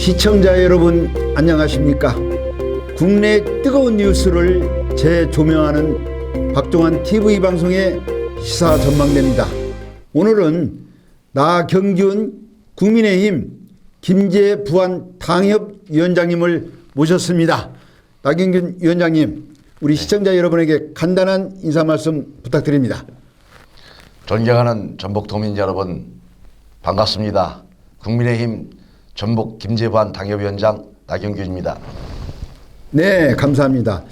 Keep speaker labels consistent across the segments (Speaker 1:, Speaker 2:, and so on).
Speaker 1: 시청자 여러분 안녕하십니까? 국내 뜨거운 뉴스를 재조명하는 박종환 TV 방송의 시사 전망대입니다. 오늘은 나경준 국민의힘 김제부안 당협위원장님을 모셨습니다. 나경준 위원장님, 우리 시청자 여러분에게 간단한 인사 말씀 부탁드립니다.
Speaker 2: 존경하는 전북도민 여러분 반갑습니다. 국민의힘 전북 김제부안 당협위원장 나경준입니다.
Speaker 1: 네, 감사합니다.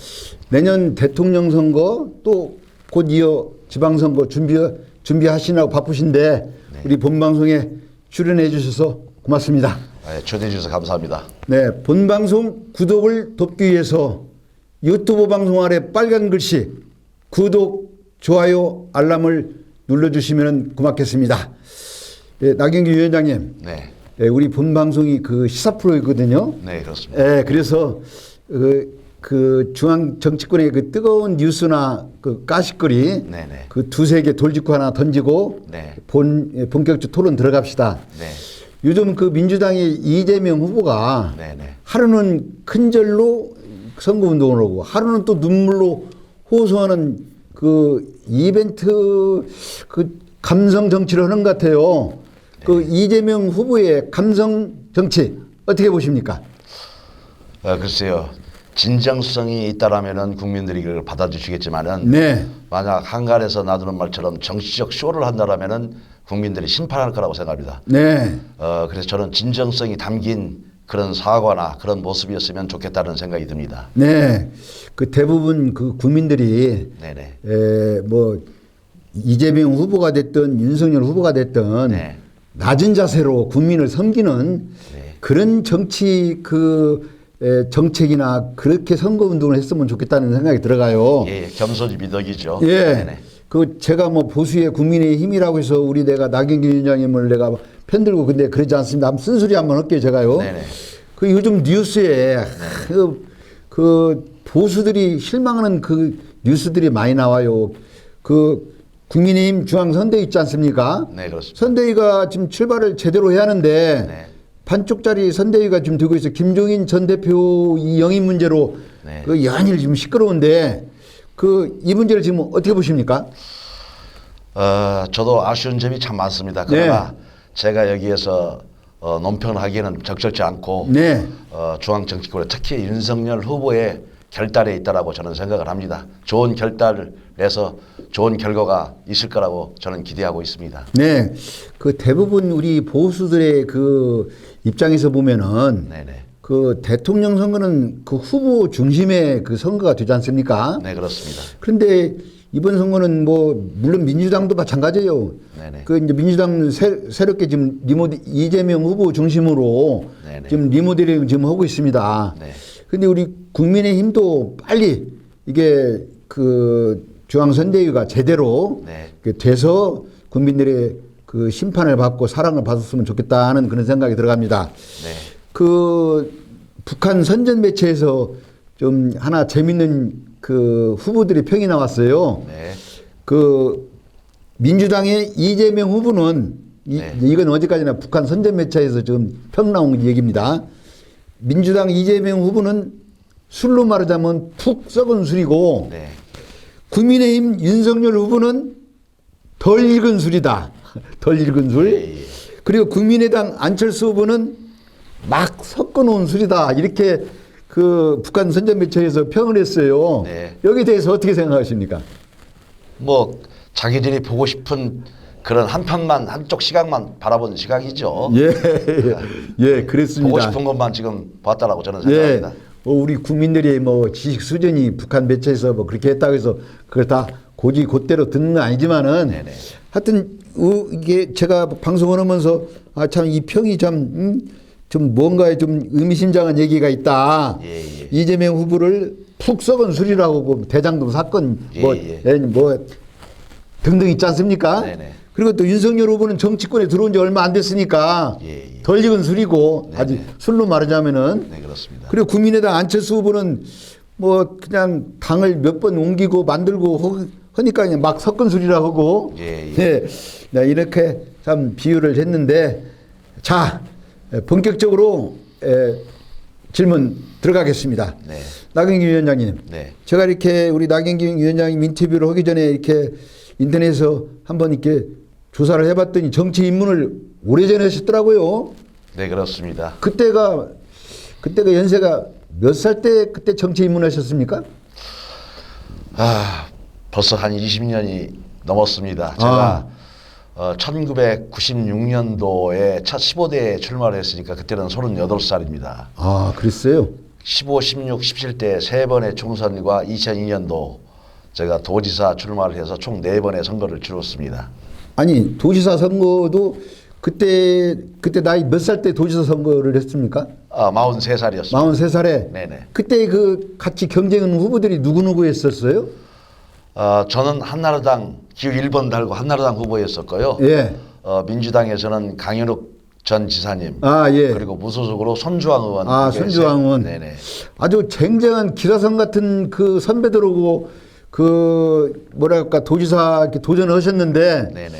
Speaker 1: 내년 대통령 선거 또 곧 이어 지방선거 준비하시느라고 바쁘신데 우리 본방송에 출연해 주셔서 고맙습니다.
Speaker 2: 네, 초대해 주셔서 감사합니다.
Speaker 1: 네, 본방송 구독을 돕기 위해서 유튜브 방송 아래 빨간 글씨 구독, 좋아요, 알람을 눌러주시면 고맙겠습니다. 네, 나경준 위원장님.
Speaker 2: 네.
Speaker 1: 네, 우리 본방송이 그 시사 프로이거든요.
Speaker 2: 네, 그렇습니다.
Speaker 1: 네, 그래서 그 중앙 정치권의 그 뜨거운 뉴스나 그 가십거리
Speaker 2: 네네.
Speaker 1: 그 두세 개 돌직구 하나 던지고
Speaker 2: 네.
Speaker 1: 본격적 토론 들어갑시다.
Speaker 2: 네.
Speaker 1: 요즘 그 민주당의 이재명 후보가
Speaker 2: 네네.
Speaker 1: 하루는 큰절로 선거운동을 하고 하루는 또 눈물로 호소하는 그 이벤트 그 감성 정치를 하는 것 같아요.
Speaker 2: 네.
Speaker 1: 그 이재명 후보의 감성 정치 어떻게 보십니까?
Speaker 2: 글쎄요. 진정성이 있다라면은 국민들이 그걸 받아주시겠지만은
Speaker 1: 네.
Speaker 2: 만약 한간에서 놔두는 말처럼 정치적 쇼를 한다라면은 국민들이 심판할 거라고 생각합니다.
Speaker 1: 네.
Speaker 2: 그래서 저는 진정성이 담긴 그런 사과나 그런 모습이었으면 좋겠다는 생각이 듭니다.
Speaker 1: 네. 그 대부분 그 국민들이
Speaker 2: 네네.
Speaker 1: 뭐 이재명 후보가 됐든 윤석열 후보가 됐든
Speaker 2: 네.
Speaker 1: 낮은 자세로 국민을 섬기는
Speaker 2: 네.
Speaker 1: 그런 정치 정책이나 그렇게 선거 운동을 했으면 좋겠다는 생각이 들어가요.
Speaker 2: 예, 겸손이 미덕이죠.
Speaker 1: 예.
Speaker 2: 네네.
Speaker 1: 그 제가 뭐 보수의 국민의 힘이라고 해서 우리 내가 나경준 위원장님을 내가 편들고 근데 그러지 않습니다. 한번 쓴소리 한번 할게요, 제가요.
Speaker 2: 네네.
Speaker 1: 그 요즘 뉴스에 그 보수들이 실망하는 그 뉴스들이 많이 나와요. 그 국민의힘 중앙선대위 있지 않습니까?
Speaker 2: 네, 그렇습니다.
Speaker 1: 선대위가 지금 출발을 제대로 해야 하는데
Speaker 2: 네.
Speaker 1: 반쪽짜리 선대위가 지금 되고 있어. 김종인 전 대표 이 영입 문제로
Speaker 2: 네.
Speaker 1: 그 연일 지금 시끄러운데 그 이 문제를 지금 어떻게 보십니까?
Speaker 2: 저도 아쉬운 점이 참 많습니다. 그러나 제가 여기에서 논평을 하기에는 적절치 않고
Speaker 1: 네.
Speaker 2: 중앙 정치권에 특히 윤석열 후보의 결단에 있다라고 저는 생각을 합니다. 좋은 결단을 내서 좋은 결과가 있을 거라고 저는 기대하고 있습니다.
Speaker 1: 네. 그 대부분 우리 보수들의 그 입장에서 보면은
Speaker 2: 네네.
Speaker 1: 그 대통령 선거는 그 후보 중심의 그 선거가 되지 않습니까?
Speaker 2: 네, 그렇습니다.
Speaker 1: 그런데 이번 선거는 뭐 물론 민주당도 마찬가지예요.
Speaker 2: 네네.
Speaker 1: 그 이제 민주당 새롭게 지금 이재명 후보 중심으로
Speaker 2: 네네.
Speaker 1: 지금 리모델링 지금 하고 있습니다.
Speaker 2: 네.
Speaker 1: 근데 우리 국민의힘도 빨리 이게 그 중앙선대위가 제대로
Speaker 2: 네.
Speaker 1: 돼서 국민들의 그 심판을 받고 사랑을 받았으면 좋겠다 하는 그런 생각이 들어갑니다.
Speaker 2: 네.
Speaker 1: 그 북한 선전 매체에서 좀 하나 재밌는 그 후보들의 평이 나왔어요.
Speaker 2: 네.
Speaker 1: 그 민주당의 이재명 후보는
Speaker 2: 네.
Speaker 1: 이건 어제까지나 북한 선전 매체에서 지금 평 나온 얘기입니다. 민주당 이재명 후보는 술로 말하자면 푹 썩은 술이고
Speaker 2: 네.
Speaker 1: 국민의힘 윤석열 후보는 덜 익은 술이다. 덜 익은 술.
Speaker 2: 예, 예.
Speaker 1: 그리고 국민의당 안철수 후보는 막 섞어놓은 술이다. 이렇게 그 북한 선전 매체에서 평을 했어요.
Speaker 2: 네.
Speaker 1: 여기에 대해서 어떻게 생각하십니까?
Speaker 2: 뭐 자기들이 보고 싶은 그런 한쪽 시각만 바라보는 시각이죠.
Speaker 1: 예, 그랬습니다.
Speaker 2: 보고 싶은 것만 지금 봤다라고 저는 생각합니다.
Speaker 1: 우리 국민들이 뭐 지식 수준이 북한 매체에서 뭐 그렇게 했다고 해서 그걸 다 고지 곧대로 듣는 건 아니지만은
Speaker 2: 네네.
Speaker 1: 하여튼 이게 제가 방송을 하면서 아 참 이 평이 참 좀 뭔가에 좀 의미심장한 얘기가 있다.
Speaker 2: 예.
Speaker 1: 이재명 후보를 푹 썩은 술이라고 뭐 대장동 사건 뭐 등등 있지 않습니까?
Speaker 2: 네네.
Speaker 1: 그리고 또 윤석열 후보는 정치권에 들어온 지 얼마 안 됐으니까
Speaker 2: 예.
Speaker 1: 덜 익은 술이고
Speaker 2: 네네.
Speaker 1: 아주 술로 말하자면은
Speaker 2: 네, 그렇습니다.
Speaker 1: 그리고 국민의당 안철수 후보는 뭐 그냥 당을 몇 번 옮기고 만들고 하니까 그냥 막 섞은 술이라 하고
Speaker 2: 예.
Speaker 1: 네, 이렇게 참 비유를 했는데 자 본격적으로 질문 들어가겠습니다.
Speaker 2: 네.
Speaker 1: 나경기 위원장님,
Speaker 2: 네.
Speaker 1: 제가 이렇게 우리 나경기 위원장님 인터뷰를 하기 전에 이렇게 인터넷에서 한번 이렇게 조사를 해봤더니 정치 입문을 오래전에 하셨더라고요.
Speaker 2: 네, 그렇습니다.
Speaker 1: 그때가 연세가 몇 살 때 그때 정치 입문하셨습니까?
Speaker 2: 벌써 한 20년이 넘었습니다. 제가 1996년도에 첫 15대에 출마를 했으니까 그때는 38살입니다.
Speaker 1: 아, 그랬어요?
Speaker 2: 15, 16, 17대 세 번의 총선과 2002년도 제가 도지사 출마를 해서 총 4번의 선거를 치렀습니다.
Speaker 1: 아니, 도지사 선거도 그때 나이 몇 살 때 도지사 선거를 했습니까?
Speaker 2: 43살이었습니다.
Speaker 1: 43살에?
Speaker 2: 네네.
Speaker 1: 그때 그 같이 경쟁하는 후보들이 누구 했었어요?
Speaker 2: 저는 한나라당 기호 1번 달고 한나라당 후보였었고요.
Speaker 1: 예.
Speaker 2: 민주당에서는 강현욱 전 지사님.
Speaker 1: 아, 예.
Speaker 2: 그리고 무소속으로 손주왕 의원.
Speaker 1: 아, 손주왕 의원.
Speaker 2: 네네.
Speaker 1: 아주 쟁쟁한 기사선 같은 그 선배들하고 그 뭐랄까 도지사 이렇게 도전하셨는데
Speaker 2: 네네.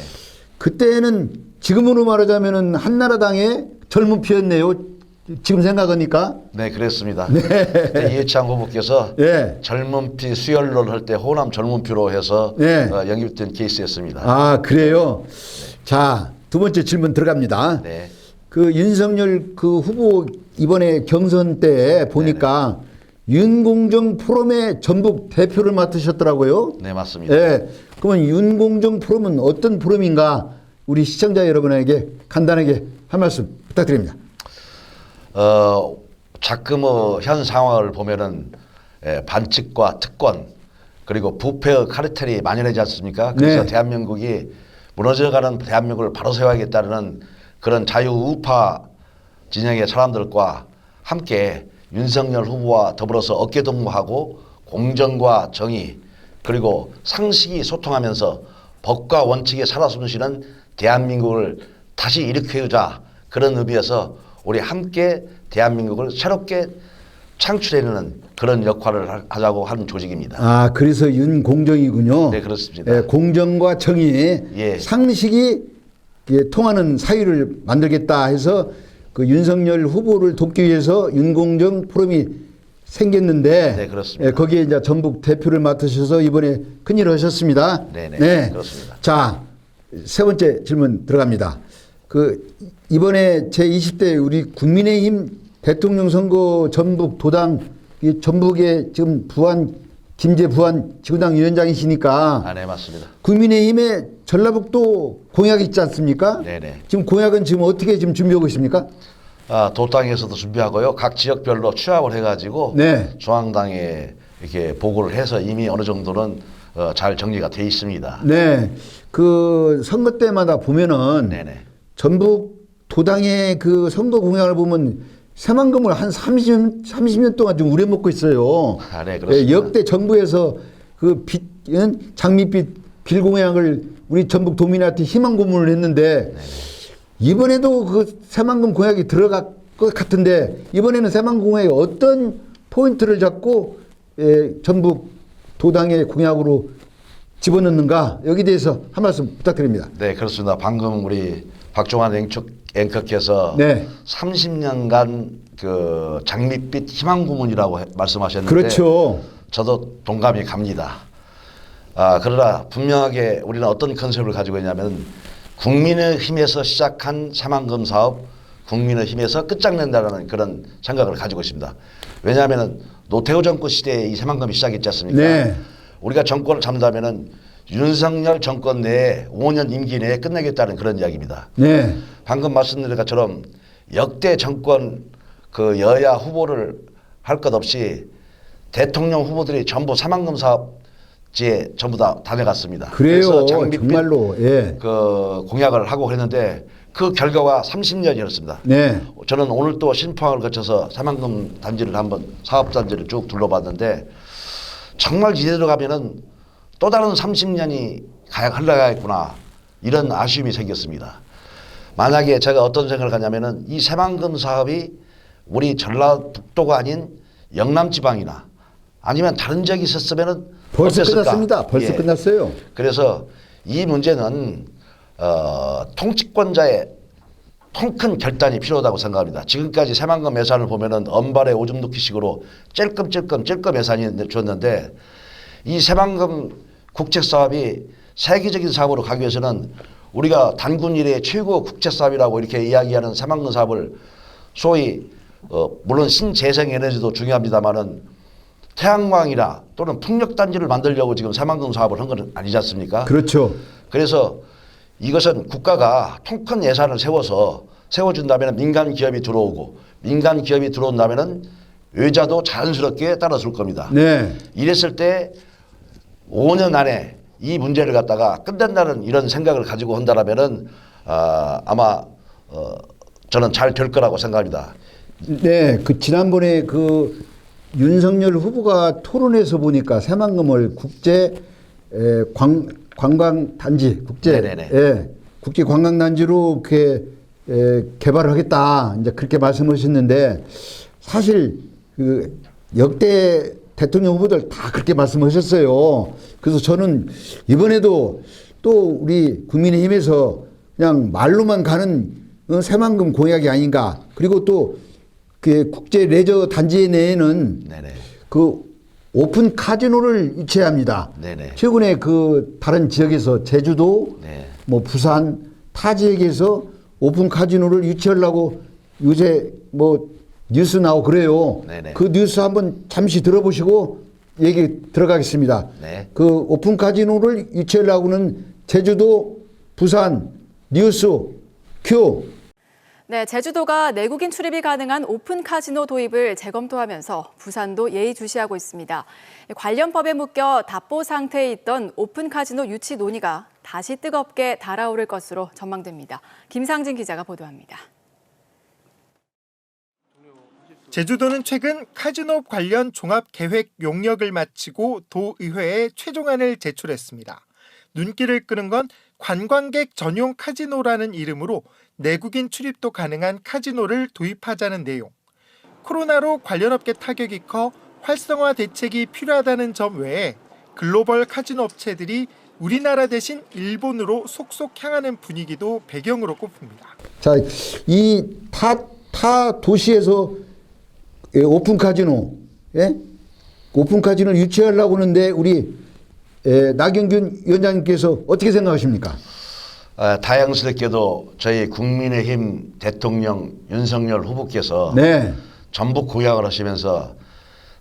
Speaker 1: 그때는 지금으로 말하자면은 한나라당의 젊은 피였네요. 지금 생각하니까.
Speaker 2: 네, 그랬습니다.
Speaker 1: 네.
Speaker 2: 그때 이해창 후보께서
Speaker 1: 예.
Speaker 2: 젊은 피 수혈을 할 때 호남 젊은 피로 해서
Speaker 1: 예.
Speaker 2: 영입된 케이스였습니다.
Speaker 1: 아, 그래요. 자, 두 번째 질문 들어갑니다.
Speaker 2: 네.
Speaker 1: 그 윤석열 그 후보 이번에 경선 때 보니까 윤공정 포럼의 전북 대표를 맡으셨더라고요.
Speaker 2: 네, 맞습니다.
Speaker 1: 예. 그러면 윤공정 포럼은 어떤 포럼인가 우리 시청자 여러분에게 간단하게 한 말씀 부탁드립니다.
Speaker 2: 자꾸 현 상황을 보면은 반칙과 특권 그리고 부패의 카르텔이 만연하지 않습니까? 그래서
Speaker 1: 네.
Speaker 2: 대한민국이 무너져가는 대한민국을 바로 세워야겠다는 그런 자유우파 진영의 사람들과 함께 윤석열 후보와 더불어서 어깨동무하고 공정과 정의 그리고 상식이 소통하면서 법과 원칙에 살아 숨쉬는 대한민국을 다시 일으켜주자 그런 의미에서 우리 함께 대한민국을 새롭게 창출해내는 그런 역할을 하자고 하는 조직입니다.
Speaker 1: 아, 그래서 윤공정이군요.
Speaker 2: 네, 그렇습니다.
Speaker 1: 예, 공정과 정의,
Speaker 2: 예.
Speaker 1: 상식이 통하는 사회를 만들겠다 해서 그 윤석열 후보를 돕기 위해서 윤공정 포럼이 생겼는데
Speaker 2: 네, 그렇습니다.
Speaker 1: 예, 거기에 이제 전북 대표를 맡으셔서 이번에 큰일을 하셨습니다.
Speaker 2: 네네, 그렇습니다.
Speaker 1: 자, 세 번째 질문 들어갑니다. 그 이번에 제20대 우리 국민의힘 대통령 선거 전북 도당 이 전북의 지금 김재 부안 지구당 위원장이시니까
Speaker 2: 네, 맞습니다.
Speaker 1: 국민의힘의 전라북도 공약이 있지 않습니까?
Speaker 2: 네네.
Speaker 1: 지금 공약은 지금 어떻게 지금 준비하고 있습니까?
Speaker 2: 도당에서도 준비하고요. 각 지역별로 취합을 해가지고
Speaker 1: 네.
Speaker 2: 중앙당에 이렇게 보고를 해서 이미 어느 정도는 잘 정리가 돼 있습니다.
Speaker 1: 네. 그 선거 때마다 보면은
Speaker 2: 네네.
Speaker 1: 전북 도당의 그 선거 공약을 보면 새만금을 한 30년 동안 좀 우려먹고 있어요.
Speaker 2: 네, 그렇습니다.
Speaker 1: 역대 정부에서 그 장밋빛 빌공약을 우리 전북 도민한테 희망 고문을 했는데 이번에도 그 새만금 공약이 들어갈 것 같은데 이번에는 새만금 공약에 어떤 포인트를 잡고 전북 도당의 공약으로 집어넣는가 여기 대해서 한 말씀 부탁드립니다.
Speaker 2: 네, 그렇습니다. 방금 우리 박종환 앵커께서
Speaker 1: 네.
Speaker 2: 30년간 그 장밋빛 희망 고문이라고 말씀하셨는데
Speaker 1: 그렇죠.
Speaker 2: 저도 동감이 갑니다. 그러나 분명하게 우리는 어떤 컨셉을 가지고 있냐면 국민의힘에서 시작한 새만금 사업 국민의힘에서 끝장낸다는 그런 생각을 가지고 있습니다. 왜냐하면 노태우 정권 시대에 이 새만금이 시작했지 않습니까?
Speaker 1: 네.
Speaker 2: 우리가 정권을 잡는다면 윤석열 정권 내에 5년 임기 내에 끝내겠다는 그런 이야기입니다.
Speaker 1: 네.
Speaker 2: 방금 말씀드린 것처럼 역대 정권 그 여야 후보를 할 것 없이 대통령 후보들이 전부 새만금 사업지에 전부 다 다녀갔습니다.
Speaker 1: 그래요.
Speaker 2: 그래서 장밋빛
Speaker 1: 정말로. 예.
Speaker 2: 그 공약을 하고 했는데 그 결과가 30년이었습니다.
Speaker 1: 네.
Speaker 2: 저는 오늘 또 신포항을 거쳐서 새만금 단지를 한번 사업 단지를 쭉 둘러봤는데 정말 이대로 가면은 또 다른 30년이 흘러가겠구나 이런 아쉬움이 생겼습니다. 만약에 제가 어떤 생각을 하냐면은 이 새만금 사업이 우리 전라북도가 아닌 영남 지방이나 아니면 다른 지역이 있었으면은
Speaker 1: 벌써
Speaker 2: 어땠을까?
Speaker 1: 끝났습니다. 벌써
Speaker 2: 예.
Speaker 1: 끝났어요.
Speaker 2: 그래서 이 문제는 통치권자의 통큰 결단이 필요하다고 생각합니다. 지금까지 새만금 예산을 보면은 엄발에 오줌 넣기식으로 찔끔찔끔 예산이 줬는데 이 새만금 국책 사업이 세계적인 사업으로 가기 위해서는 우리가 단군 이래 최고 국책 사업이라고 이렇게 이야기하는 새만금 사업을 소위 물론 신재생 에너지도 중요합니다만은 태양광이나 또는 풍력단지를 만들려고 지금 새만금 사업을 한 건 아니지 않습니까?
Speaker 1: 그렇죠.
Speaker 2: 그래서 이것은 국가가 통큰 예산을 세워준다면 민간 기업이 들어오고 민간 기업이 들어온다면 외자도 자연스럽게 따라줄 겁니다.
Speaker 1: 네.
Speaker 2: 이랬을 때 5년 안에 이 문제를 갖다가 끝낸다는 이런 생각을 가지고 한다라면은 아마 저는 잘 될 거라고 생각합니다.
Speaker 1: 네, 그 지난번에 그 윤석열 후보가 토론에서 보니까 새만금을 국제 관광 단지 국제 관광 단지로 이렇게 개발을 하겠다 이제 그렇게 말씀하셨는데 사실 그 역대 대통령 후보들 다 그렇게 말씀하셨어요. 그래서 저는 이번에도 또 우리 국민의힘에서 그냥 말로만 가는 새만금 공약이 아닌가. 그리고 또 그 국제 레저 단지 내에는 그 오픈 카지노를 유치합니다. 최근에 그 다른 지역에서 제주도, 뭐 부산, 타 지역에서 오픈 카지노를 유치하려고 요새 뭐 뉴스 나오고 그래요. 그 뉴스 한번 잠시 들어보시고 얘기 들어가겠습니다. 그 오픈 카지노를 유치하려고는 제주도, 부산, 뉴스, 큐.
Speaker 3: 네, 제주도가 내국인 출입이 가능한 오픈 카지노 도입을 재검토하면서 부산도 예의주시하고 있습니다. 관련 법에 묶여 답보 상태에 있던 오픈 카지노 유치 논의가 다시 뜨겁게 달아오를 것으로 전망됩니다. 김상진 기자가 보도합니다.
Speaker 4: 제주도는 최근 카지노 관련 종합계획 용역을 마치고 도의회에 최종안을 제출했습니다. 눈길을 끄는 건 관광객 전용 카지노라는 이름으로 내국인 출입도 가능한 카지노를 도입하자는 내용. 코로나로 관련 업계 타격이 커 활성화 대책이 필요하다는 점 외에 글로벌 카지노 업체들이 우리나라 대신 일본으로 속속 향하는 분위기도 배경으로 꼽힙니다.
Speaker 1: 자, 이 타 도시에서 오픈 카지노, 오픈 카지노를 유치하려고 하는데 우리 나경균 위원장님께서 어떻게 생각하십니까?
Speaker 2: 다행스럽게도 저희 국민의힘 대통령 윤석열 후보께서 전북 공약을 하시면서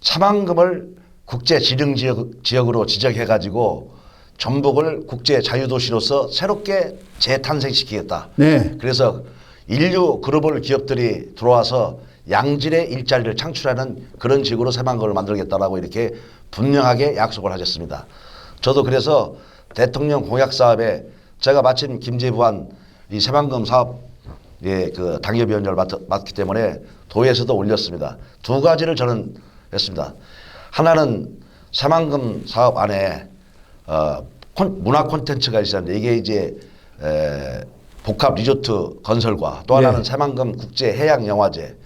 Speaker 2: 새만금을 국제 지능 지역으로 지정해가지고 전북을 국제 자유도시로서 새롭게 재탄생시키겠다. 그래서 인류 글로벌 기업들이 들어와서 양질의 일자리를 창출하는 그런 식으로 새만금을 만들겠다라고 이렇게 분명하게 약속을 하셨습니다. 저도 그래서 대통령 공약 사업에 제가 마침 김재부한 이 새만금 사업 그 당협위원장을 맡기 때문에 도에서도 올렸습니다. 두 가지를 저는 했습니다. 하나는 새만금 사업 안에 문화 콘텐츠가 있었는데 이게 이제 복합 리조트 건설과 또 하나는 새만금 국제 해양 영화제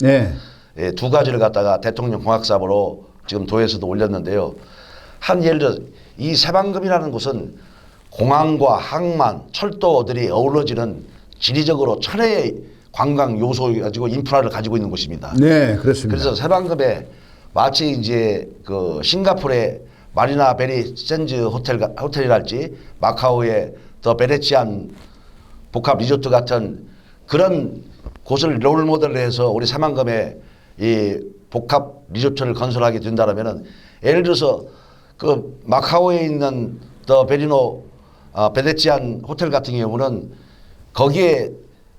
Speaker 2: 두 가지를 갖다가 대통령 공약 사업으로 지금 도에서도 올렸는데요. 한 예를 들어 이 새만금이라는 곳은 공항과 항만, 철도들이 어우러지는 지리적으로 천혜의 관광 요소 가지고 인프라를 가지고 있는 곳입니다.
Speaker 1: 네, 그렇습니다.
Speaker 2: 그래서 새만금에 마치 이제 그 싱가포르의 마리나 베리 샌즈 호텔이랄지 마카오의 더 베네치안 복합 리조트 같은 그런 곳을 롤 모델로 해서 우리 새만금에 이 복합 리조트를 건설하게 된다면은 예를 들어서 그 마카오에 있는 더 베네치안 호텔 같은 경우는 거기에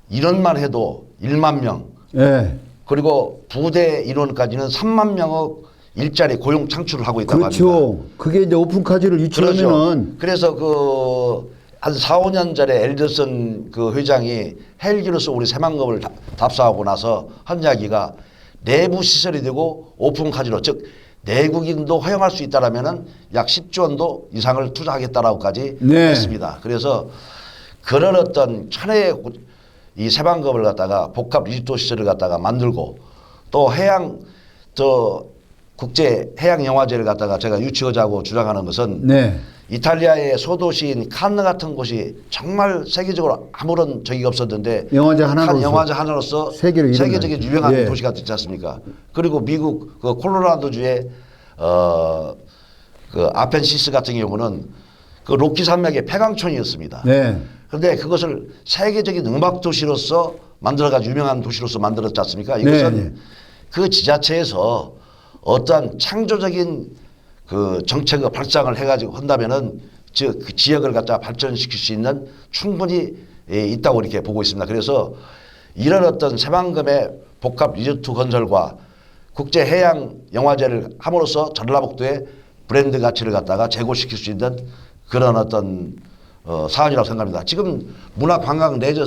Speaker 2: 인원만 해도 1만 명 그리고 부대 인원까지는 3만 명의 일자리 고용 창출을 하고 있다고 합니다.
Speaker 1: 그렇죠. 그게 이제 오픈 카지노를 유치하면은
Speaker 2: 그래서 그 한 4, 5년 전에 엘더슨 그 회장이 헬기로서 우리 새만금을 답사하고 나서 한 이야기가 내부 시설이 되고 오픈 카지노 즉 내국인도 허용할 수 있다라면은 약 10조 원도 이상을 투자하겠다라고까지 했습니다. 그래서 그런 어떤 천혜의 이 새만금을 갖다가 복합 리조트 시설을 갖다가 만들고 또 해양 국제 해양 영화제를 갖다가 제가 유치하자고 주장하는 것은
Speaker 1: 네.
Speaker 2: 이탈리아의 소도시인 칸느 같은 곳이 정말 세계적으로 아무런 적이 없었는데
Speaker 1: 영화제 하나로서
Speaker 2: 영화제 하나로서
Speaker 1: 세계로
Speaker 2: 세계적인 유명한
Speaker 1: 예.
Speaker 2: 도시가 됐지 않습니까? 그리고 미국 그 콜로라도주의 그 아펜시스 같은 경우는 그 로키 산맥의 폐광촌이었습니다.
Speaker 1: 네.
Speaker 2: 그런데 그것을 세계적인 음악 도시로서 만들어가지고 유명한 도시로서 만들었지 않습니까? 이것은
Speaker 1: 네, 네.
Speaker 2: 그 지자체에서 어떠한 창조적인 그 정책의 발상을 해가지고 한다면은 즉 그 지역을 갖다 발전시킬 수 있는 충분히 있다고 이렇게 보고 있습니다. 그래서 이런 어떤 새만금의 복합 리조트 건설과 국제 해양 영화제를 함으로써 전라북도의 브랜드 가치를 갖다가 제고시킬 수 있는 그런 어떤 사안이라고 생각합니다. 지금 문화 관광 레저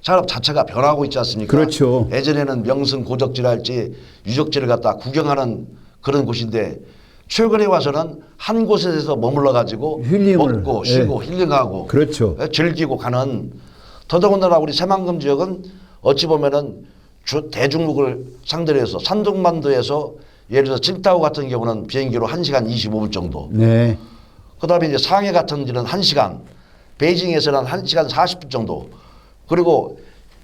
Speaker 2: 산업 자체가 변하고 있지 않습니까?
Speaker 1: 그렇죠.
Speaker 2: 예전에는 명승 고적지랄지 유적지를 갖다 구경하는 그런 곳인데 최근에 와서는 한 곳에서 머물러 가지고
Speaker 1: 힐링을,
Speaker 2: 먹고 쉬고 힐링하고
Speaker 1: 그렇죠.
Speaker 2: 즐기고 가는 더더군다나 우리 새만금 지역은 어찌 보면은 대중국을 상대로 해서 산둥만도에서 예를 들어서 칭다오 같은 경우는 비행기로 1시간 25분 정도.
Speaker 1: 네.
Speaker 2: 그다음에 이제 상해 같은 데는 1시간, 베이징에서는 1시간 40분 정도. 그리고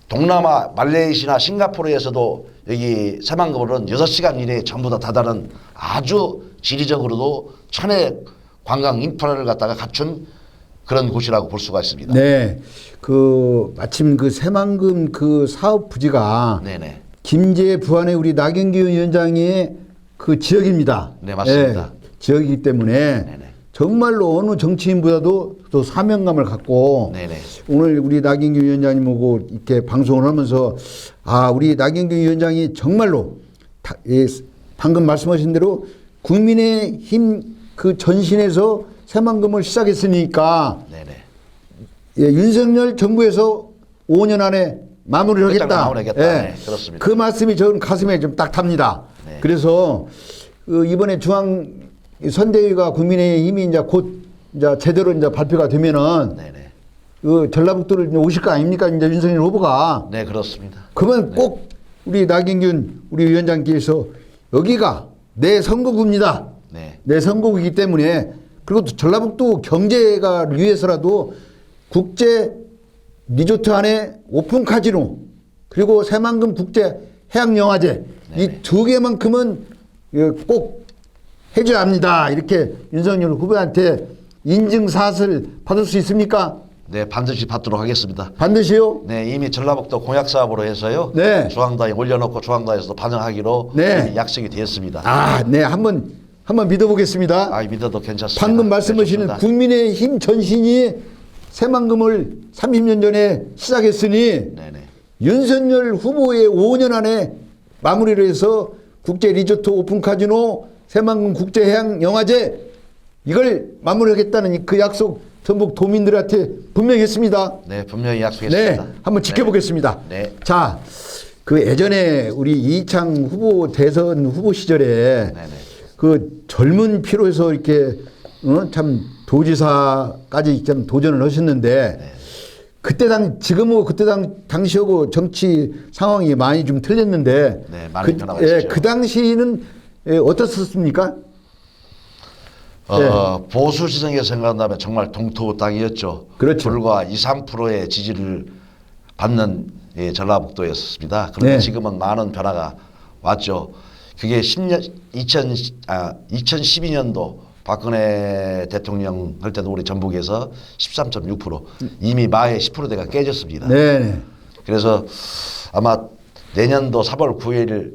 Speaker 2: 동남아 말레이시아나 싱가포르에서도 여기 새만금으로는 6시간 이내에 전부 다 다다른 아주 지리적으로도 천혜 관광 인프라를 갖다가 갖춘 그런 곳이라고 볼 수가 있습니다.
Speaker 1: 네. 그 마침 그 새만금 그 사업 부지가
Speaker 2: 네네.
Speaker 1: 김제 부안의 우리 나경규 위원장의 그 지역입니다.
Speaker 2: 네, 맞습니다.
Speaker 1: 지역이기 때문에
Speaker 2: 네네.
Speaker 1: 정말로 어느 정치인보다도 또 사명감을 갖고
Speaker 2: 네네.
Speaker 1: 오늘 우리 나경규 위원장님하고 이렇게 방송을 하면서 아 우리 나경규 위원장이 정말로 방금 말씀하신 대로 국민의힘 그 전신에서 새만금을 시작했으니까
Speaker 2: 네네.
Speaker 1: 예, 윤석열 정부에서 5년 안에 마무리를 하겠다.
Speaker 2: 마무리하겠다. 네, 그렇습니다.
Speaker 1: 그 말씀이 저는 가슴에 좀 딱 탑니다.
Speaker 2: 네.
Speaker 1: 그래서 그 이번에 중앙 선대위가 국민의힘이 이제 곧 이제 제대로 이제 발표가 되면은
Speaker 2: 네네.
Speaker 1: 그 전라북도를 이제 오실 거 아닙니까? 이제 윤석열 후보가.
Speaker 2: 네, 그렇습니다.
Speaker 1: 그러면 꼭 우리 나경균 우리 위원장께서 여기가 내 선거구입니다.
Speaker 2: 네.
Speaker 1: 내 선거구이기 때문에 그리고 또 전라북도 경제가 위해서라도 국제 리조트 안에 오픈 카지노 그리고 새만금 국제 해양영화제 이 두 개만큼은 꼭 해줘야 합니다. 이렇게 윤석열 후보한테 인증샷을 받을 수 있습니까?
Speaker 2: 네, 반드시 받도록 하겠습니다.
Speaker 1: 반드시요?
Speaker 2: 네, 이미 전라북도 공약 사업으로 해서요.
Speaker 1: 네.
Speaker 2: 중앙당에 올려놓고 중앙당에서도 반영하기로
Speaker 1: 네.
Speaker 2: 이미 약속이 되었습니다.
Speaker 1: 아, 네, 한번 믿어보겠습니다.
Speaker 2: 아, 믿어도 괜찮습니다.
Speaker 1: 방금
Speaker 2: 네,
Speaker 1: 말씀하시는
Speaker 2: 좋습니다.
Speaker 1: 국민의힘 전신이 새만금을 30년 전에 시작했으니
Speaker 2: 네네.
Speaker 1: 윤석열 후보의 5년 안에 마무리를 해서 국제 리조트 오픈 카지노 새만금 국제해양영화제 이걸 마무리하겠다는 그 약속 전북 도민들한테 분명히 했습니다.
Speaker 2: 네, 분명히 약속했습니다.
Speaker 1: 네, 한번 지켜보겠습니다.
Speaker 2: 네.
Speaker 1: 자, 그 예전에 우리 이창 후보 대선 후보 시절에
Speaker 2: 네네.
Speaker 1: 그 젊은 피로 해서 이렇게 참 도지사까지 좀 도전을 하셨는데
Speaker 2: 네.
Speaker 1: 지금하고 그때 당시하고 정치 상황이 많이 좀 틀렸는데
Speaker 2: 네, 많이 변화가 있었죠.
Speaker 1: 그 당시는 어떻습니까?
Speaker 2: 보수 지정에서 생각한다면 정말 동토 땅이었죠.
Speaker 1: 그렇죠.
Speaker 2: 불과 2, 3%의 지지를 받는 전라북도였습니다. 그런데
Speaker 1: 네.
Speaker 2: 지금은 많은 변화가 왔죠. 그게 2012년도 박근혜 대통령 할 때도 우리 전북에서 13.6% 이미 마의 10%대가 깨졌습니다.
Speaker 1: 네.
Speaker 2: 그래서 아마 내년도 3월 9일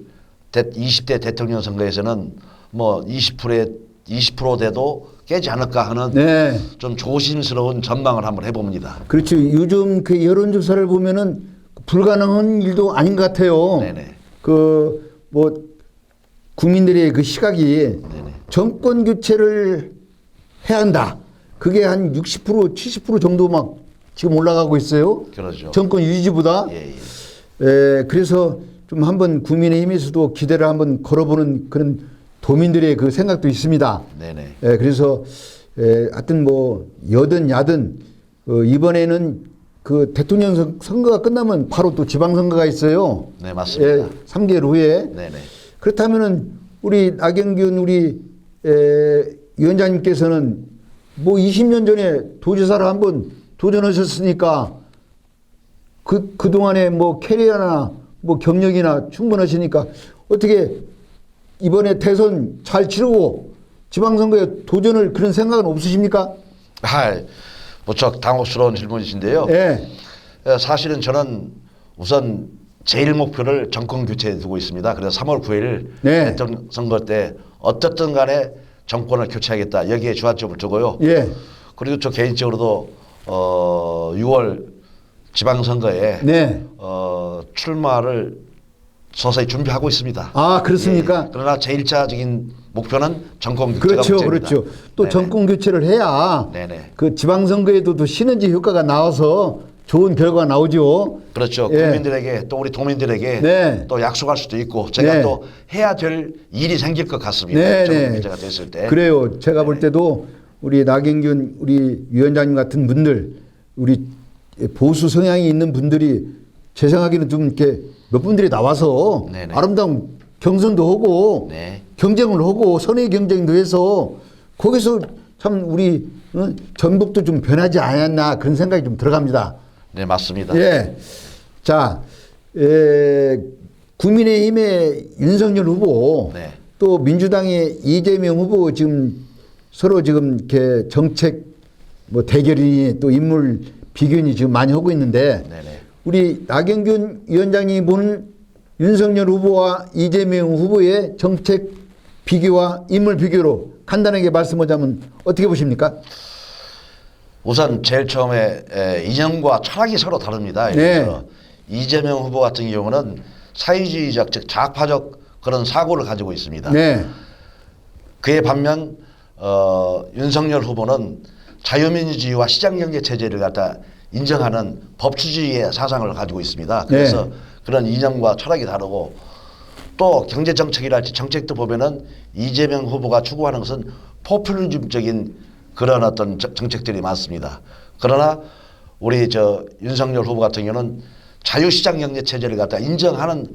Speaker 2: 20대 대통령 선거에서는 뭐 20%대도 깨지 않을까 하는
Speaker 1: 네.
Speaker 2: 좀 조심스러운 전망을 한번 해봅니다.
Speaker 1: 그렇죠. 요즘 그 여론조사를 보면은 불가능한 일도 아닌 것 같아요.
Speaker 2: 네네.
Speaker 1: 그 뭐 국민들의 그 시각이
Speaker 2: 네네.
Speaker 1: 정권 교체를 해야 한다. 그게 한 60%, 70% 정도 막 지금 올라가고 있어요.
Speaker 2: 그러죠.
Speaker 1: 정권 유지보다.
Speaker 2: 예, 예.
Speaker 1: 그래서 좀 한번 국민의힘에서도 기대를 한번 걸어보는 그런 도민들의 그 생각도 있습니다.
Speaker 2: 네네.
Speaker 1: 그래서 하여튼 뭐 여든 야든 이번에는 그 대통령 선거가 끝나면 바로 또 지방선거가 있어요.
Speaker 2: 네, 맞습니다.
Speaker 1: 3개월 후에.
Speaker 2: 네네.
Speaker 1: 그렇다면은 우리 나경균 우리 위원장님께서는 뭐 20년 전에 도지사를 한번 도전하셨으니까 그동안에 뭐 캐리어나 뭐 경력이나 충분하시니까 어떻게 이번에 대선 잘 치르고 지방선거에 도전을 그런 생각은 없으십니까?
Speaker 2: 무척 당혹스러운 질문이신데요.
Speaker 1: 예.
Speaker 2: 사실은 저는 우선 제일 목표를 정권 교체에 두고 있습니다. 그래서 3월 9일
Speaker 1: 네.
Speaker 2: 대통령 선거 때 어떻든 간에 정권을 교체하겠다. 여기에 주안점을 두고요.
Speaker 1: 예.
Speaker 2: 그리고 저 개인적으로도 6월 지방선거에
Speaker 1: 네.
Speaker 2: 출마를 서서히 준비하고 있습니다.
Speaker 1: 아, 그렇습니까?
Speaker 2: 예. 그러나 제1차적인 목표는 정권 교체가
Speaker 1: 그렇죠,
Speaker 2: 문제입니다.
Speaker 1: 그렇죠. 또
Speaker 2: 네네.
Speaker 1: 정권 교체를 해야
Speaker 2: 네네.
Speaker 1: 그 지방선거에도 또 시너지 효과가 나와서 좋은 결과가 나오죠.
Speaker 2: 그렇죠.
Speaker 1: 예.
Speaker 2: 국민들에게 또 우리 도민들에게
Speaker 1: 네.
Speaker 2: 또 약속할 수도 있고 제가
Speaker 1: 네.
Speaker 2: 또 해야 될 일이 생길 것 같습니다.
Speaker 1: 네,
Speaker 2: 정권
Speaker 1: 네.
Speaker 2: 교체가 됐을 때.
Speaker 1: 그래요. 제가 볼 때도 우리 나경균 우리 위원장님 같은 분들, 우리 보수 성향이 있는 분들이 제 생각에는 좀 이렇게 몇 분들이 나와서
Speaker 2: 네네.
Speaker 1: 아름다운 경선도 하고
Speaker 2: 네.
Speaker 1: 경쟁을 하고 선의 경쟁도 해서 거기서 참 우리 전북도 좀 변하지 않았나 그런 생각이 좀 들어갑니다.
Speaker 2: 네, 맞습니다.
Speaker 1: 예. 자, 국민의힘의 윤석열 후보
Speaker 2: 네.
Speaker 1: 또 민주당의 이재명 후보 지금 서로 지금 이렇게 정책 뭐 대결이 또 인물 비견이 지금 많이 하고 있는데
Speaker 2: 네네.
Speaker 1: 우리 나경균 위원장이 보는 윤석열 후보와 이재명 후보의 정책 비교와 인물 비교로 간단하게 말씀하자면 어떻게 보십니까?
Speaker 2: 우선 제일 처음에 이념과 철학이 서로 다릅니다.
Speaker 1: 네.
Speaker 2: 예를 들어 이재명 후보 같은 경우는 사회주의적 즉 좌파적 그런 사고를 가지고 있습니다.
Speaker 1: 네.
Speaker 2: 그에 반면 윤석열 후보는 자유민주주의와 시장경제 체제를 갖다 인정하는 법치주의의 사상을 가지고 있습니다. 그래서
Speaker 1: 네.
Speaker 2: 그런 이념과 철학이 다르고 또 경제정책이랄지 정책도 보면은 이재명 후보가 추구하는 것은 포퓰리즘적인 그런 어떤 정책들이 많습니다. 그러나 우리 저 윤석열 후보 같은 경우는 자유시장 경제 체제를 갖다 인정하는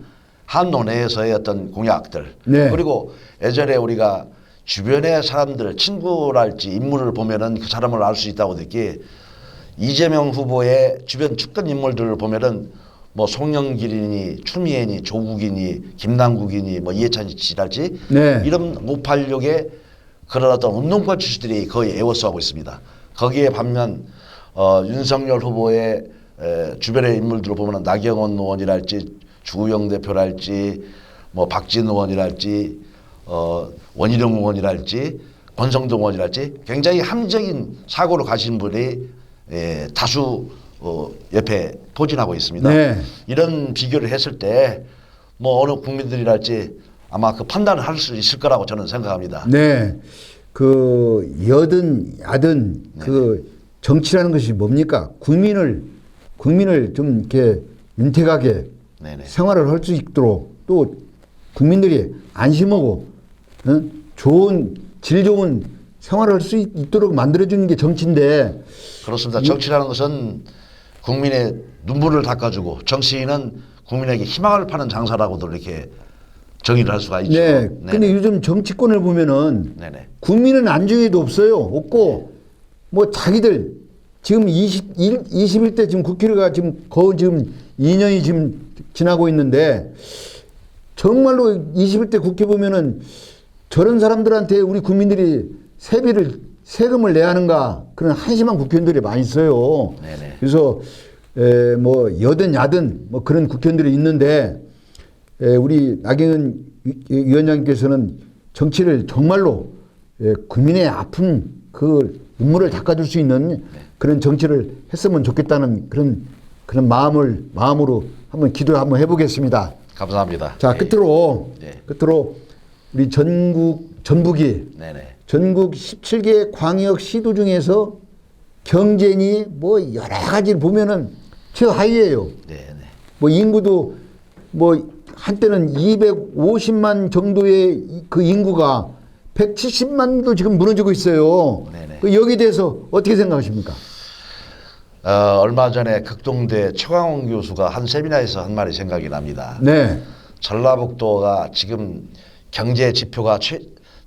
Speaker 2: 한노 내에서의 어떤 공약들
Speaker 1: 네.
Speaker 2: 그리고 예전에 우리가 주변의 사람들 친구랄지 인물을 보면은 그 사람을 알 수 있다고 듣기 이재명 후보의 주변 측근 인물들을 보면은 뭐 송영길이니 추미애니 조국이니 김남국이니 뭐 이해찬 씨랄지
Speaker 1: 네.
Speaker 2: 이런 586의 그런 어떤 운동권 출신들이 거의 애워싸고 있습니다. 거기에 반면 윤석열 후보의 주변의 인물들을 보면 나경원 의원이랄지 주구영 대표랄지 뭐 박진 의원이랄지 원희룡 의원이랄지 권성동 의원이랄지 굉장히 합리적인 사고를 가진 분이 다수 옆에 포진하고 있습니다.
Speaker 1: 네.
Speaker 2: 이런 비교를 했을 때 뭐 어느 국민들이랄지 아마 그 판단을 할 수 있을 거라고 저는 생각합니다.
Speaker 1: 네. 그 여든 야든 그 정치라는 것이 뭡니까? 국민을 좀 이렇게 윤택하게
Speaker 2: 네네.
Speaker 1: 생활을 할 수 있도록 또 국민들이 안심하고 좋은 질 좋은 생활을 할 수 있도록 만들어주는 게 정치인데
Speaker 2: 그렇습니다. 정치라는 것은 국민의 눈물을 닦아주고 정치인은 국민에게 희망을 파는 장사라고도 이렇게 정의를 할 수가 있죠.
Speaker 1: 네.
Speaker 2: 네네.
Speaker 1: 근데 요즘 정치권을 보면은
Speaker 2: 네네.
Speaker 1: 국민은 안중에도 없어요. 없고 뭐 자기들 지금 21대 지금 국회가 지금 거의 지금 2년이 지금 지나고 있는데 정말로 21대 국회 보면은 저런 사람들한테 우리 국민들이 세금을 내야 하는가 그런 한심한 국회의원들이 많이 있어요.
Speaker 2: 네네.
Speaker 1: 그래서 뭐 여든 야든 뭐 그런 국회의원들이 있는데 우리 나경원 위원장님께서는 정치를 정말로 국민의 아픈 그 눈물을 닦아줄 수 있는 그런 정치를 했으면 좋겠다는 그런 마음으로 한번 기도 한번 해보겠습니다.
Speaker 2: 감사합니다.
Speaker 1: 자, 끝으로
Speaker 2: 예.
Speaker 1: 우리 전북이
Speaker 2: 네네.
Speaker 1: 전국 17개 광역 시도 중에서 경쟁이 뭐 여러 가지를 보면은 최하위예요.
Speaker 2: 네네.
Speaker 1: 뭐 인구도 뭐 한때는 250만 정도의 그 인구가 170만도 지금 무너지고 있어요.
Speaker 2: 네네.
Speaker 1: 그 여기에 대해서 어떻게 생각하십니까?
Speaker 2: 얼마 전에 극동대 최광훈 교수가 한 세미나에서 한 말이 생각이 납니다.
Speaker 1: 네.
Speaker 2: 전라북도가 지금 경제 지표가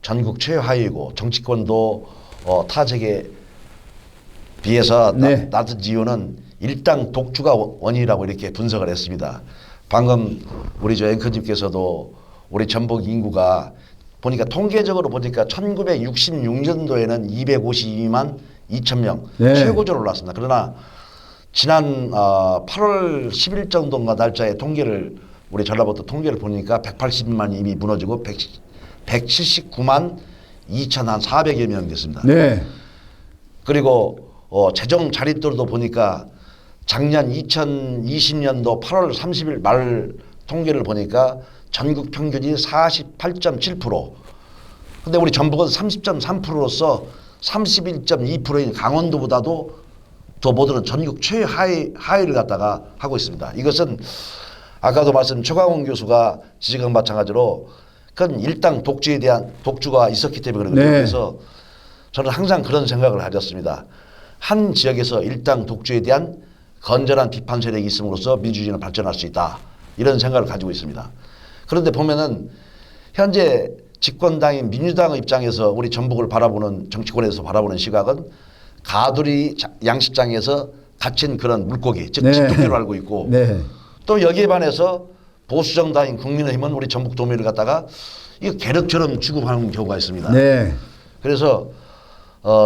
Speaker 2: 전국 최하위이고 정치권도 타지에 비해서
Speaker 1: 네.
Speaker 2: 낮은 이유는 일당 독주가 원인이라고 이렇게 분석을 했습니다. 방금 우리 저 앵커님께서도 우리 전북 인구가 보니까 통계적으로 보니까 1966년도에는 252만 2천 명
Speaker 1: 네.
Speaker 2: 최고조로 올랐습니다. 그러나 지난 8월 10일 정도인가 날짜의 통계를 우리 전라북도 통계를 보니까 180만 이미 무너지고 179만 2,400여 명 됐습니다.
Speaker 1: 네.
Speaker 2: 그리고 재정 자릿도도 보니까 작년 2020년도 8월 30일 말 통계를 보니까 전국 평균이 48.7%. 근데 우리 전북은 30.3%로서 31.2%인 강원도보다도 더 못하는 전국 최하위를 갖다가 하고 있습니다. 이것은 아까도 말씀 최광훈 교수가 지적한 마찬가지로 큰 일당 독주에 대한 독주가 있었기 때문에 그런 거죠.
Speaker 1: 네.
Speaker 2: 그래서 저는 항상 그런 생각을 가졌습니다. 한 지역에서 일당 독주에 대한 건전한 비판 세력이 있음으로써 민주주의는 발전할 수 있다. 이런 생각을 가지고 있습니다. 그런데 보면은 현재 집권당인 민주당의 입장에서 우리 전북을 바라보는 정치권에서 바라보는 시각은 가두리 양식장에서 갇힌 그런 물고기, 즉
Speaker 1: 네.
Speaker 2: 집토끼로 알고 있고
Speaker 1: 네.
Speaker 2: 또 여기에 반해서 보수정당인 국민의힘은 우리 전북 도민을 갖다가 이거 계륵처럼 취급하는 경우가 있습니다.
Speaker 1: 네.
Speaker 2: 그래서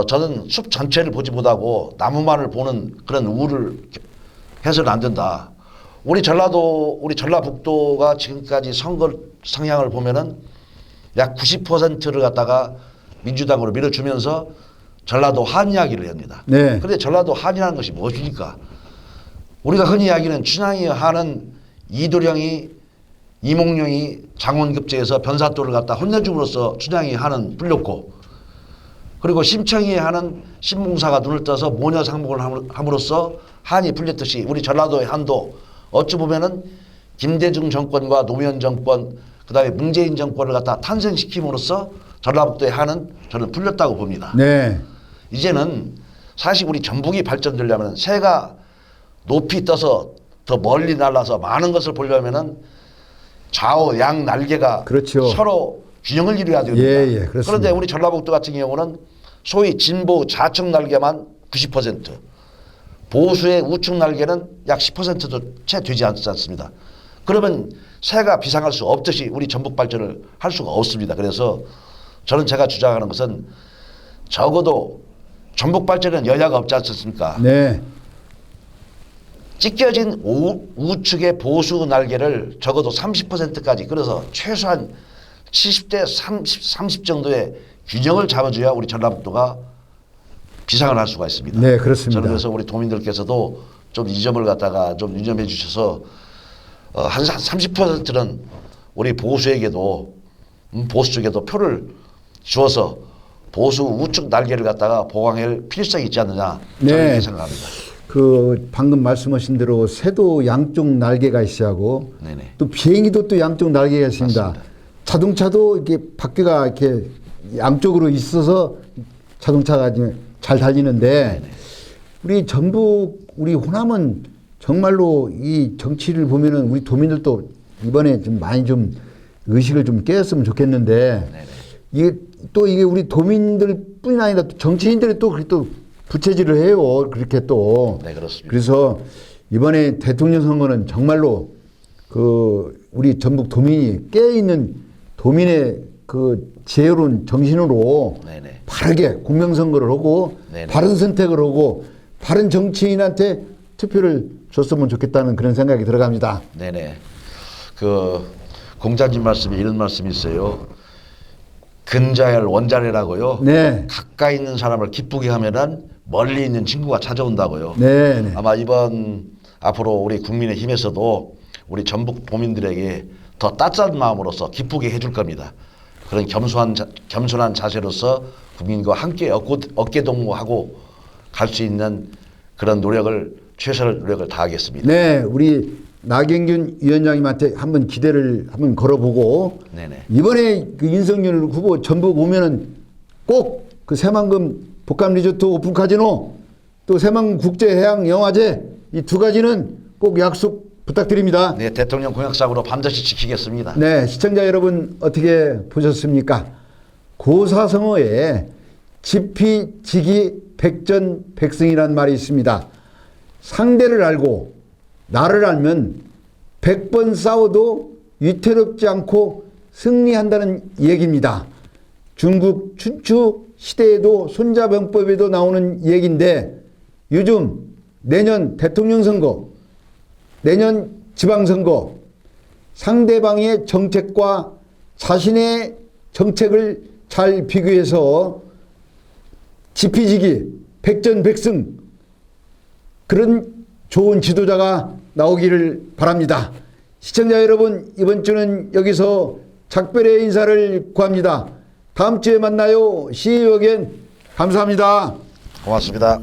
Speaker 2: 저는 숲 전체를 보지 못하고 나무만을 보는 그런 우를 해서는 안 된다. 우리 전라북도가 지금까지 선거 성향을 보면은 약 90%를 갖다가 민주당으로 밀어주면서 전라도 한 이야기를 합니다.
Speaker 1: 네.
Speaker 2: 그런데 전라도 한이라는 것이 무엇입니까? 우리가 흔히 이야기하는 춘향이 한은 이도령이 이몽룡이 장원급제에서 변사또를 갖다 혼내줌으로써 춘향이 한은 풀렸고, 그리고 심청이 하는 신봉사가 눈을 떠서 모녀 상봉을 함으로써 한이 풀렸듯이 우리 전라도의 한도 어찌 보면은 김대중 정권과 노무현 정권 그다음에 문재인 정권을 갖다 탄생시킴으로써 전라북도의 한은 저는 풀렸다고 봅니다.
Speaker 1: 네.
Speaker 2: 이제는 사실 우리 전북이 발전되려면 새가 높이 떠서 더 멀리 날아서 많은 것을 보려면은 좌우 양 날개가
Speaker 1: 그렇죠.
Speaker 2: 서로 균형을 이루어야 됩니다.
Speaker 1: 예, 예, 그렇습니다.
Speaker 2: 그런데 우리 전라북도 같은 경우는 소위 진보 좌측 날개만 90%, 보수의 우측 날개는 약 10%도 채 되지 않습니다. 그러면 새가 비상할 수 없듯이 우리 전북 발전을 할 수가 없습니다. 그래서 저는 제가 주장하는 것은 적어도 전북 발전에는 여야가 없지 않습니까?
Speaker 1: 네.
Speaker 2: 찢겨진 우측의 보수 날개를 적어도 30%까지 끌어서 최소한 70대 30 정도의 균형을 잡아줘야 우리 전라북도가 비상을 할 수가 있습니다.
Speaker 1: 네, 그렇습니다.
Speaker 2: 저는 그래서 우리 도민들께서도 좀 이 점을 갖다가 좀 유념해 주셔서 한 30%는 우리 보수에게도 보수 쪽에도 표를 주어서 보수 우측 날개를 갖다가 보강할 필요성이 있지 않느냐 저는
Speaker 1: 네.
Speaker 2: 이렇게 생각합니다.
Speaker 1: 그 방금 말씀하신 대로 새도 양쪽 날개가 있어야 하고
Speaker 2: 네네.
Speaker 1: 또 비행기도 또 양쪽 날개가 있습니다.
Speaker 2: 맞습니다.
Speaker 1: 자동차도 이렇게 바퀴가 이렇게 양쪽으로 있어서 자동차가 이제 잘 달리는데 우리 전북 우리 호남은 정말로 이 정치를 보면은 우리 도민들도 이번에 좀 많이 좀 의식을 좀 깨었으면 좋겠는데 이게 우리 도민들뿐이 아니라 또 정치인들이 또 부채질을 해요. 그렇게 또.
Speaker 2: 네, 그렇습니다.
Speaker 1: 그래서 이번에 대통령 선거는 정말로 그 우리 전북 도민이 깨어있는 도민의 그 지혜로운 정신으로
Speaker 2: 네네.
Speaker 1: 바르게 공명선거를 하고
Speaker 2: 네네.
Speaker 1: 바른 선택을 하고 바른 정치인한테 투표를 줬으면 좋겠다는 그런 생각이 들어갑니다.
Speaker 2: 네네. 그 공자님 말씀에 이런 말씀이 있어요. 근자열 원자래라고요.
Speaker 1: 네.
Speaker 2: 가까이 있는 사람을 기쁘게 하면은 멀리 있는 친구가 찾아온다고요.
Speaker 1: 네. 네.
Speaker 2: 아마 이번 앞으로 우리 국민의힘에서도 우리 전북 도민들에게 더 따뜻한 마음으로서 기쁘게 해줄 겁니다. 그런 겸손한 자세로서 국민과 함께 어깨동무하고 갈 수 있는 그런 최선의 노력을 다하겠습니다.
Speaker 1: 네, 우리 나경균 위원장님한테 한번 기대를 한번 걸어보고
Speaker 2: 네네.
Speaker 1: 이번에 그 윤석열 후보 전북 오면은 꼭 그 새만금 복합리조트 오픈카지노 또 새만금 국제해양영화제 이 두 가지는 꼭 약속 부탁드립니다.
Speaker 2: 네, 대통령 공약상으로 반드시 지키겠습니다.
Speaker 1: 네, 시청자 여러분 어떻게 보셨습니까? 고사성어에 지피지기 백전백승이라는 말이 있습니다. 상대를 알고 나를 알면 100번 싸워도 위태롭지 않고 승리한다는 얘기입니다. 중국 춘추 시대에도 손자병법에도 나오는 얘기인데 요즘 내년 대통령 선거, 내년 지방선거 상대방의 정책과 자신의 정책을 잘 비교해서 지피지기 백전백승 그런 좋은 지도자가 나오기를 바랍니다. 시청자 여러분, 이번 주는 여기서 작별의 인사를 구합니다. 다음 주에 만나요. See you again. 감사합니다.
Speaker 2: 고맙습니다.